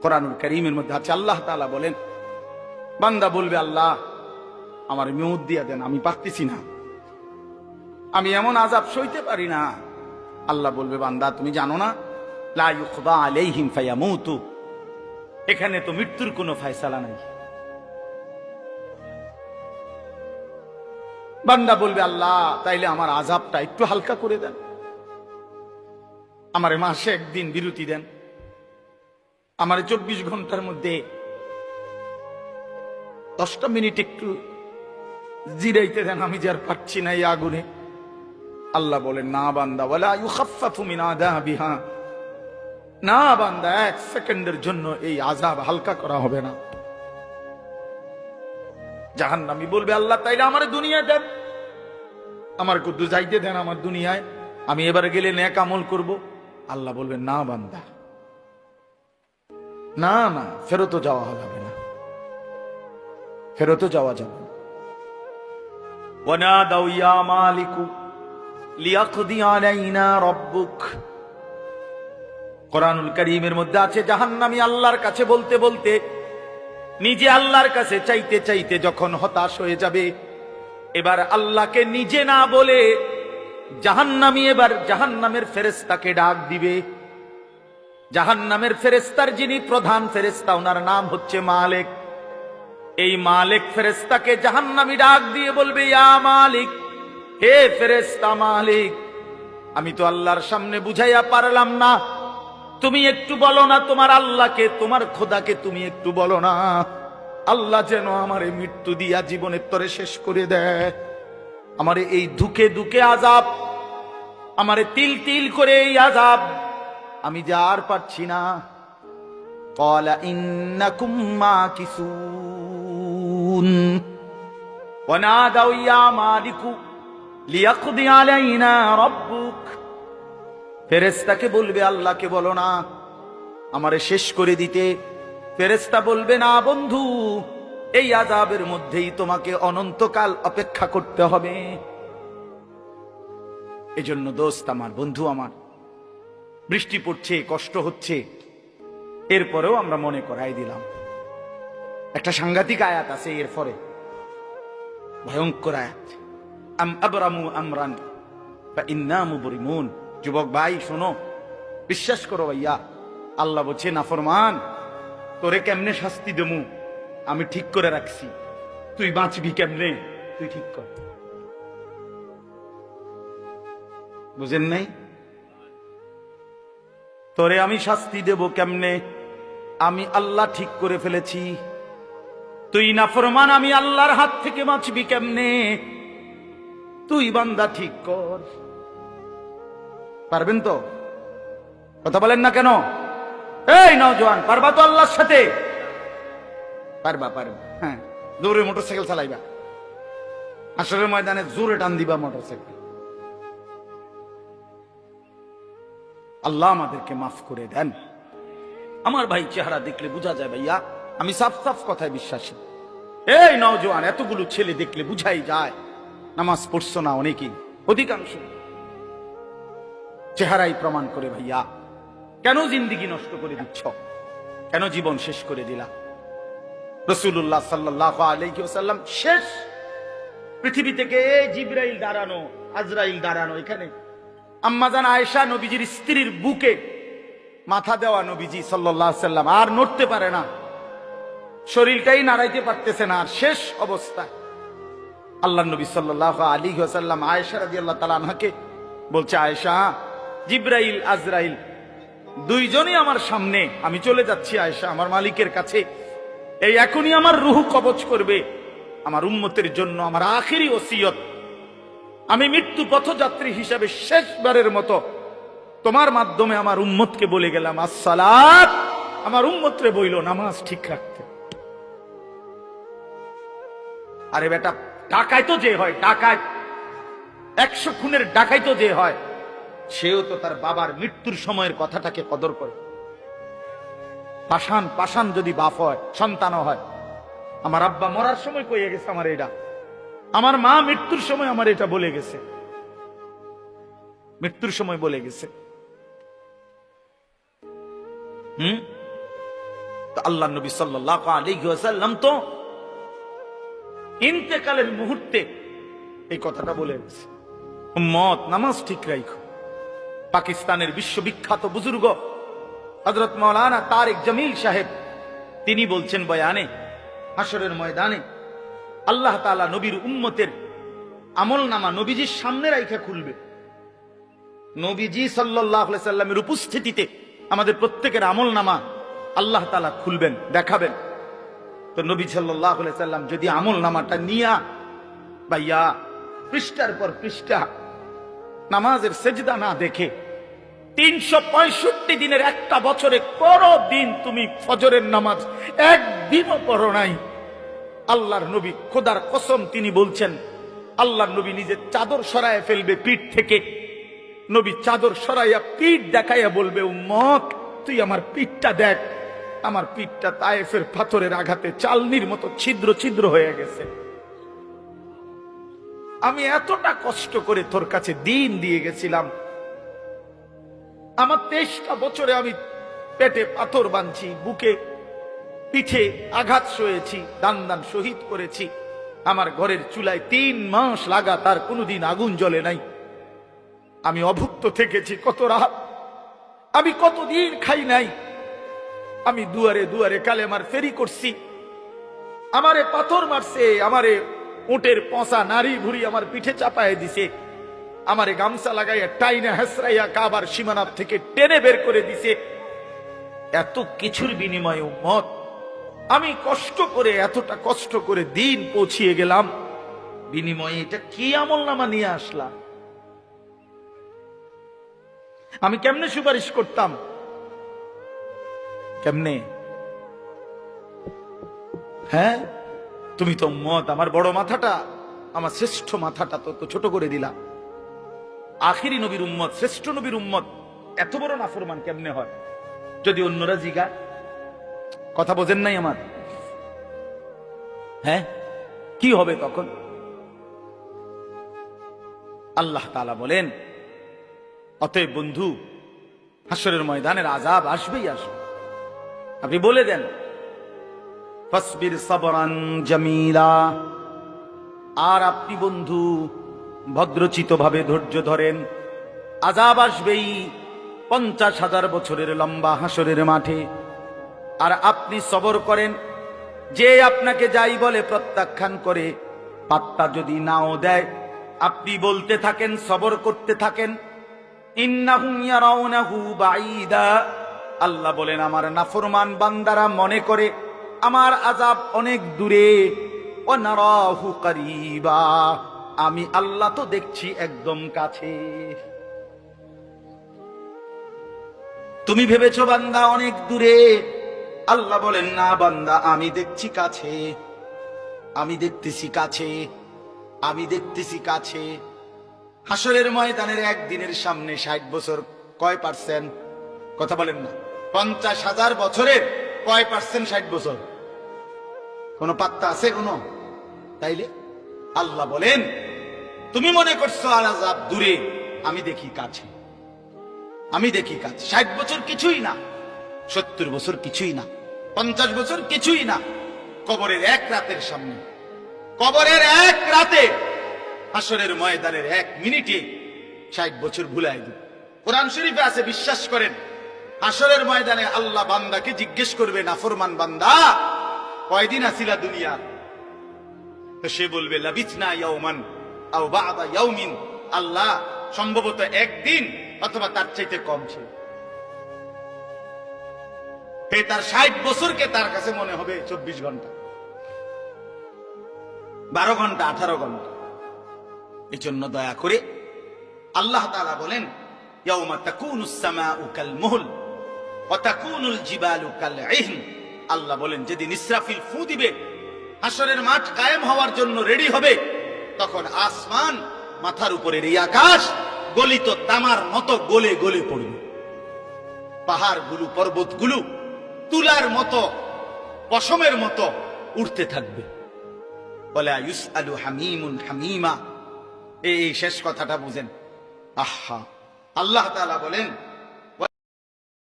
কোরআনুল কারীমের মধ্যে আছে, আল্লাহ তাআলা বলেন, বান্দা বলবে আল্লাহ আমার মেউত দিয়া দেন, আমি পারতেছি না, আমি এমন আযাব সইতে পারি না। আল্লাহ বলবে বান্দা তুমি জানো না, লা ইউকদা আলাইহিম ফায়ামুতু, এখানে তো মৃত্যুর কোনো ফয়সালা নাই। বান্দা বলবে আল্লাহ তাইলে আমার আযাবটা একটু হালকা করে দেন, আমারে মাসে একদিন বিরতি দেন, আমারে 24 ঘন্টার মধ্যে 10টা মিনিট একটু জিরাইতে দেন, আমি যে আর পারছি না এই আগুনে। আল্লাহ বলেন না বান্দা, ওয়ালা ইউখাফফাফু মিন আযাবিহা, না বান্দা 1 সেকেন্ডের জন্য এই আযাব হালকা করা হবে না। জাহান্নামী বলবে আল্লাহ তাইলে আমারে দুনিয়ায় দেন, আমার কুদ্দু যাইতে দেন আমার দুনিয়ায়, আমি এবারে গেলে নেক আমল করব। আল্লাহ বলবেন না বান্দা, না না, ফেরত যাওয়া হবে না, ফেরত যাওয়া যাবে না। ওয়ানাদাউ ইয়া মালিকু লিয়াকদি আলাইনা রাব্বুক, কোরআনুল কারীমের মধ্যে আছে জাহান্নামী আল্লাহর কাছে বলতে বলতে, নিজে আল্লাহর কাছে চাইতে চাইতে যখন হতাশ হয়ে যাবে, এবার আল্লাহকে নিজে না বলে জাহান্নামী এবার জাহান্নামের ফেরেশতাকে ডাক দিবে। জাহান্নামের ফেরেশতার যিনি প্রধান ফেরেশতা, ওনার নাম হচ্ছে মালিক। এই মালিক ফেরেশতাকে জাহান্নামী ডাক দিয়ে বলবে, ইয়া মালিক, হে ফেরেশতা মালিক, আমি তো আল্লাহর সামনে বুঝাইয়া পারলাম না, তুমি একটু বলো না তোমার আল্লাহকে, তোমার খোদাকে তুমি একটু বলো না, আল্লাহ যেন আমারে মৃত্যু দিয়া জীবনের তরে শেষ করে দেয়, আমারে এই দুঃখে দুঃখে আযাব, আমারে তিল তিল করে এই আযাব আমি যা আর পারছি না। ক্বালা ইন্নাকুম মাকিসুন ওয়ানাদাউ ইয়া মালিকু লিয়াকদি আলাইনা রাব্বুক, ফেরেশতাকে বলবে আল্লাহকে বলো না আমারে শেষ করে দিতে। ফেরেশতা বলবে না বন্ধু, এই আযাবের মধ্যেই তোমাকে অনন্তকাল অপেক্ষা করতে হবে। এজন্য দোস্ত আমার, বন্ধু আমার, বৃষ্টি পড়ছে, কষ্ট হচ্ছে, এরপরেও আমরা মনে করাই দিলাম একটা সাংঘাতিক আয়াত আছে, এরপরে ভয়ঙ্কর আয়াত, আম আবরামু আমরান ফাইন্না মুবরিমুন। যুবক ভাই শোনো, বিশ্বাস করো ভাইয়া, আল্লাহ বলছে নাফরমান তোরে কেমনে শাস্তি দেবো আমি ঠিক করে রাখছি, তুই বাঁচবি কেমনে তুই ঠিক কর। বুঝেন নাই? তোরে আমি শাস্তি দেব কেমনে, আমি আল্লাহ ঠিক করে ফেলেছি। তুই নাফরমান, আমি আল্লাহর হাত থেকে বাঁচবি কেমনে, তুই বান্দা ঠিক কর। পারবেন তো? কথা বলেন না কেন? এই নওজোয়ান, পারবা তো আল্লাহর সাথে? পারবা, পারবা। হ্যাঁ, জোরে মোটরসাইকেল চালাইবা, আসরের ময়দানে জোরে টান দিবা মোটরসাইকেল। আল্লাহ আমাদেরকে মাফ করে দেন। আমার ভাই চেহারা দেখলে বোঝা যায় ভাইয়া আমি সাফ সাফ কথায় বিশ্বাসী। এই নওজোয়ান, এতগুলো ছেলে দেখলে বুঝাই যায় নামাজ পড়ছো না অনেকেই, অধিকাংশ চেহারাই প্রমাণ করে ভাইয়া কেন জিন্দেগি নষ্ট করে দিচ্ছ, কেন জীবন শেষ করে দিলা। রাসূলুল্লাহ সাল্লাল্লাহু আলাইহি ওয়াসাল্লাম শেষ পৃথিবী থেকে জিবরাইল দাঁড়ানো, আজরাইল দাঁড়ানো, এখানে আম্মাজান আয়েশা নবীজির স্ত্রীর বুকে মাথা দেওয়া নবীজি সাল্লাল্লাহু আলাইহি ওয়াসাল্লাম আর নড়তে পারে না, শরীরটাই নাড়াইতে পারতেছে না, আর শেষ অবস্থা আল্লাহ নবী সাল্লাল্লাহু আলাইহি ওয়াসাল্লাম আয়েশা রাদিয়াল্লাহু তাআলা আনহাকে বলছে, আয়েশা জিবরাইল আজরাইল দুইজনই আমার সামনে, আমি চলে যাচ্ছি আয়েশা আমার মালিকের কাছে, এই এখনই আমার রূহ কবজ করবে, আমার উম্মতের জন্য আমার আখিরি ওসিয়ত, আমি মৃত্যু পথযাত্রী হিসাবে শেষবারের মতো তোমার মাধ্যমে আমার উম্মতকে বলে গেলাম আসসালাত, আমার উম্মতরে বইল নামাজ ঠিক রাখতে। আরে বেটা, ডাকাই তো যে হয়, ডাকাই 100 খুনের ডাকাই তো যে হয়, সেও তো তার বাবার মৃত্যুর সময়ের কথাটাকে কদর করে। পাষাণ পাষাণ যদি বাপ হয়, সন্তানও হয়, আমার আব্বা মরার সময় কইয়ে গেছে আমার এটা, আমার মা মৃত্যুর সময় আমার এটা বলে গেছে, মৃত্যুর সময় বলে গেছে। তো আল্লাহ নবী সাল্লাল্লাহু আলাইহি ওয়াসাল্লাম তো ইন্তেকালের মুহূর্তে এই কথাটা বলে গেছে, উম্মত নামাজ ঠিক রাখো। পাকিস্তানের বিশ্ববিখ্যাত বুজুর্গ হযরত মাওলানা তারেক জামিল সাহেব তিনি বলছেন বয়ানে, হাসরের ময়দানে আল্লাহ তাআলা নবীর উম্মতের আমলনামা নবীজির সামনে রাইখা খুলবে। নবীজি সাল্লাল্লাহু আলাইহি সাল্লামের উপস্থিতিতে আমাদের প্রত্যেকের আমলনামা আল্লাহ তাআলা খুলবেন, দেখাবেন। তো নবী সাল্লাল্লাহু আলাইহি সাল্লাম যদি আমলনামাটা নিয়া ভাইয়া পৃষ্ঠার পর পৃষ্ঠা নামাজের সেজদা না দেখে 365 দিনের একটা বছরে কোনো দিন তুমি ফজরের নামাজ একদিনও পড়ো নাই, আল্লাহর নবী খোদার কসম তিনি বলছেন আল্লাহর নবী নিজে চাদর সরায় ফেলবে পিঠ থেকে। নবী চাদর সরাইয়া পিঠ দেখাইয়া বলবে, উম্মত তুই আমার পিঠটা দেখ, আমার পিঠটা তায়েফের পাথরের আঘাতে চালনির মতো ছিদ্র ছিদ্র হয়ে গেছে। আমি এতটা কষ্ট করে তোর কাছে দিন দিয়ে গেছিলাম, আমার 23টা বছরে আমি পেটে পাথর বাঁধছি, বুকে পিঠে আঘাত সয়েছি, দান দান শহীদ করেছি, আমার ঘরের চুলায় 3 মাস লাগাতার কোনোদিন আগুন জ্বলে নাই, আমি অভুক্ত থেকেছি কত রাত, আমি কতদিন খাই নাই, আমি দুয়ারে দুয়ারে কালেমার ফেরি করছি, আমারে পাথর মারছে, আমারে উটের পচা নারী ভুরি আমার পিঠে চাপায় দিছে, আমারে গামছা লাগাইয়া টাইনা হেসরাইয়া কাবার সীমানা থেকে টেনে বের করে দিছে। এত কিছুর বিনিময়ে উম্মত আমি কষ্ট করে এতটা কষ্ট করে দিন পৌঁছিয়ে গেলাম, বিনিময়ে এটা কি আমলনামা নিয়ে আসলাম? আমি কেমনে সুপারিশ করতাম? কেমনে? হ্যাঁ, তুমি তো উম্মত আমার বড় মাথাটা, আমার শ্রেষ্ঠ মাথাটা তো ছোট করে দিলা। আখিরি নবীর উম্মত, শ্রেষ্ঠ নবীর উম্মত এত বড় নাফরমান কেমনে হয়? যদি অন্যরা জিগা, কথা বোঝেন নাই আমার? হ্যাঁ, কি হবে তখন? আল্লাহ তাআলা বলেন, অতএব বন্ধু হাসরের ময়দানের আযাব আসবেই আসবে। আপনি বলে দেন ফাসবির সাবরান জামিলা, আর আপনি বন্ধু ভদ্রচিত ভাবে ধৈর্য ধরেন, আযাব আসবেই 50,000 বছরের লম্বা হাসরের মাঠে। আর আপনি সবর করেন, যে আপনাকে যাই বলে প্রত্যাখ্যান করে, পাত্তা যদি নাও দেয়, আপনি বলতে থাকেন, সবর করতে থাকেন। ইন্নাহুম ইয়ারাউনাহু বাঈদা, আল্লাহ বলেন আমার নাফরমান বান্দারা মনে করে আমার আযাব অনেক দূরে, ওয়া নারাহু কারীবা, আমি আল্লাহ তো দেখছি একদম কাছে। তুমি ভেবেছো বান্দা অনেক দূরে, আল্লাহ বলেন না বান্দা আমি দেখছি কাছে, আমি দেখতেছি কাছে, আমি দেখতেছি কাছে। হাসরের ময়দানের একদিনের সামনে 60 বছর কয় পার্সেন্ট? কথা বলেন না। 50,000 বছরের কয় পার্সেন্ট 60 বছর? কোন পাত্তা আছে কোন? তাইলে আল্লাহ বলেন তুমি মনে করছো আযাব দূরে, আমি দেখি কাছে, আমি দেখি কাছে। 60 বছর কিছুই না, 70 বছর কিছুই না, 50 বছর কিছুই না। কবরের এক রাতের সামনে, কবরের এক রাতে, হাসরের ময়দানের 1 মিনিটে 60 বছর ভুলাই দিবে। কোরআন শরীফে আছে, বিশ্বাস করেন, হাসরের ময়দানে আল্লাহ বান্দাকে জিজ্ঞেস করবে, নাফরমান বান্দা কয়দিন আছিলা দুনিয়া? তো সে বলবে লাবিসনা ইয়াওমান আও বা'দা ইয়াওমিন, আল্লাহ সম্ভবত একদিন অথবা তার চাইতে কম ছিল। তার 60 বছরকে তার কাছে মনে হবে 24 ঘন্টা, 12 ঘন্টা, 18 ঘন্টা। এই জন্য দয়া করে আল্লাহ তাআলা বলেন ইয়াউমা তাকুনুস সামাউ কাল মুহল ওয়া তাকুনুল জিবালু কাল ইহন, আল্লাহ বলেন যেদিন ইসরাফিল ফু দিবে, হাসরের মাঠ কায়েম হওয়ার জন্য রেডি হবে, তখন আসমান, মাথার উপরের এই আকাশ গলিত তামার মতো গলে গলে পড়বে। পাহাড়গুলো, পর্বতগুলো তুলার মতো, পশমের মতো উঠতে থাকবে। ওয়ালা ইউসআলু হামিমুন হামিমা, এই শেষ কথাটা বুঝেন। আহা, আল্লাহ তাআলা বলেন